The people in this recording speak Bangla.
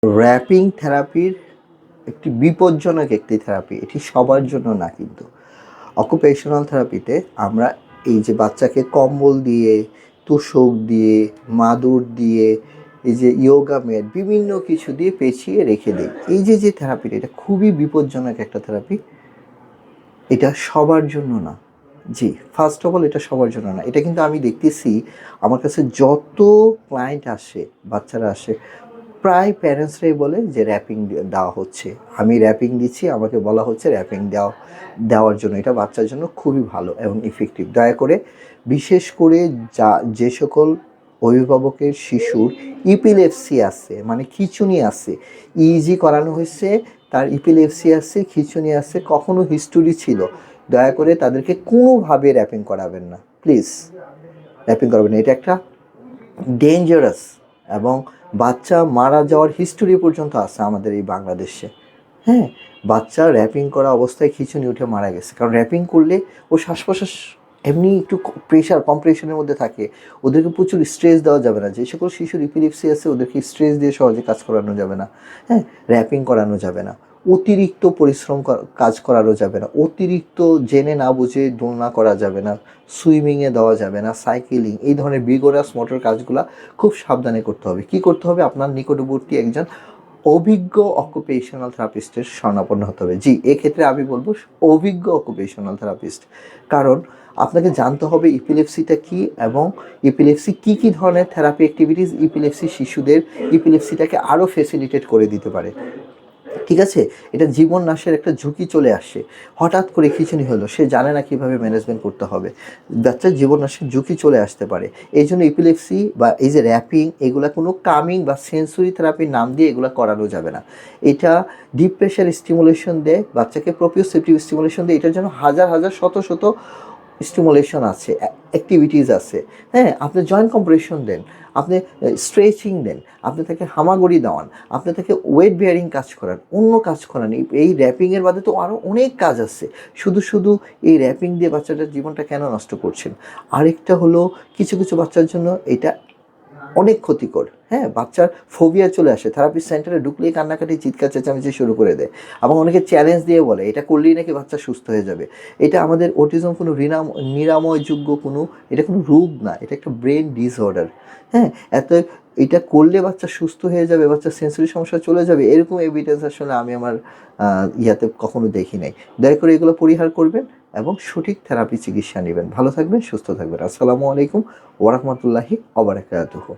র্যাপিং থেরাপির একটি থেরাপি, এটি সবার জন্য না কিন্তু। অকুপেশনাল থেরাপিতে আমরা এই যে বাচ্চাকে কম্বল দিয়ে, তোশক দিয়ে, মাদুর দিয়ে, এই যে ইয়োগা ম্যাট বিভিন্ন কিছু দিয়ে পেঁচিয়ে রেখে দিই। এই যে থেরাপিটা, এটা খুবই বিপজ্জনক একটা থেরাপি। এটা সবার জন্য না। জি, ফার্স্ট অফ অল এটা সবার জন্য না। এটা কিন্তু আমি দেখতেছি আমার কাছে যত ক্লায়েন্ট আসে, বাচ্চারা আসে, প্রায় প্যারেন্টসরাই বলে যে র্যাপিং দেওয়া হচ্ছে। আমি র্যাপিং দিচ্ছি, আমাকে বলা হচ্ছে র্যাপিং দেওয়ার জন্য। এটা বাচ্চার জন্য খুবই ভালো এবং ইফেক্টিভ। দয়া করে, বিশেষ করে যে সকল অভিভাবকের শিশুর ইপিলেপসি আছে, মানে খিঁচুনি আছে, ইইজি করানো হয়েছে, তার ইপিলেপসি আছে, খিঁচুনি আছে, কখনো হিস্টোরি ছিল, দয়া করে তাদেরকে কোনোভাবে র্যাপিং করাবেন না, প্লিজ। র্যাপিং করাবেন না, এটা একটা ডেঞ্জারাস এবং বাচ্চা মারা যাওয়ার হিস্টোরি পর্যন্ত আছে আমাদের এই বাংলাদেশে। হ্যাঁ, বাচ্চা র্যাপিং করা অবস্থায় খিঁচুনি উঠে মারা গেছে। কারণ র্যাপিং করলে ও শ্বাস প্রশ্বাস এমনি একটু কম্প্রেশনের মধ্যে থাকে, ওদেরকে প্রচুর স্ট্রেস দেওয়া যাবে না। যে সকল শিশুর ইপিলেপসি আছে ওদেরকে স্ট্রেস দিয়ে সহজে কাজ করানো যাবে না। হ্যাঁ, র্যাপিং করানো যাবে না, অতিরিক্ত পরিশ্রম কাজ করানো যাবে না, অতিরিক্ত জেনে না বুঝে দোলনা করা যাবে না, সুইমিংয়ে দেওয়া যাবে না, সাইকেলিং, এই ধরনের বিগোরাস মোটর কাজগুলো খুব সাবধানে করতে হবে। কি করতে হবে? আপনার নিকটবর্তী একজন অভিজ্ঞ অকুপেশনাল থেরাপিস্টের শরণাপন্ন হতে হবে। জি, এক্ষেত্রে আমি বলবো অভিজ্ঞ অকুপেশনাল থেরাপিস্ট। কারণ আপনাকে জানতে হবে ইপিলেপসিটা কী এবং ইপিলেপসি কী ধরনের থেরাপি অ্যাক্টিভিটিস ইপিলেপসি শিশুদের ইপিলেপসিটাকে আরও ফেসিলিটেট করে দিতে পারে। ঠিক আছে, এটা জীবন নাশের একটা ঝুঁকি চলে আসে। হঠাৎ করে খিঁচুনি হলো, সে জানে না কীভাবে ম্যানেজমেন্ট করতে হবে, বাচ্চার জীবন নাশের ঝুঁকি চলে আসতে পারে। এই জন্য ইপিলেপসি বা এই যে র্যাপিং, এগুলা কোনো কামিং বা সেন্সরি থেরাপির নাম দিয়ে এগুলো করানো যাবে না। এটা ডিপ প্রেশার স্টিমুলেশন দেয়, বাচ্চাকে প্রপিওসেপটিভ স্টিমুলেশন দেয়। এটার জন্য হাজার হাজার শত শত স্টিমুলেশন আছে, অ্যাক্টিভিটিস আছে। হ্যাঁ, আপনি জয়েন্ট কম্প্রেশন দেন, আপনি স্ট্রেচিং দেন, আপনি তাকে হামাগুড়ি দেওয়ান, আপনি তাকে ওয়েট বেয়ারিং কাজ করান, অন্য কাজ করান। এই র্যাপিংয়ের বাদে তো আরও অনেক কাজ আছে। শুধু এই র্যাপিং দিয়ে বাচ্চাটার জীবনটা কেন নষ্ট করছেন? আরেকটা হলো, কিছু বাচ্চার জন্য এটা অনেক ক্ষতিকর। হ্যাঁ, বাচ্চার ফোবিয়া চলে আসে, থেরাপি সেন্টারে ঢুকলেই কান্নাকাটি, চিৎকার চেঁচামেচি শুরু করে দেয় এবং অনেকে চ্যালেঞ্জ দিয়ে বলে এটা করলেই নাকি বাচ্চা সুস্থ হয়ে যাবে। এটা আমাদের অটিজম কোনো নিরাময়যোগ্য কোনো, এটা কোনো রোগ না, এটা একটা ব্রেন ডিসঅর্ডার। হ্যাঁ, এটা করলে বাচ্চা সুস্থ হয়ে যাবে, বাচ্চার সেন্সরি সমস্যা চলে যাবে, এরকম এভিডেন্স আসলে আমি আমার ইয়াতে কখনো দেখি নাই। দয়া করে এগুলো পরিহার করবেন এবং সঠিক থেরাপি চিকিৎসা নেবেন। ভালো থাকবেন, সুস্থ থাকবেন। আসসালামু আলাইকুম ওয়া রাহমাতুল্লাহি ওয়া বারাকাতুহু।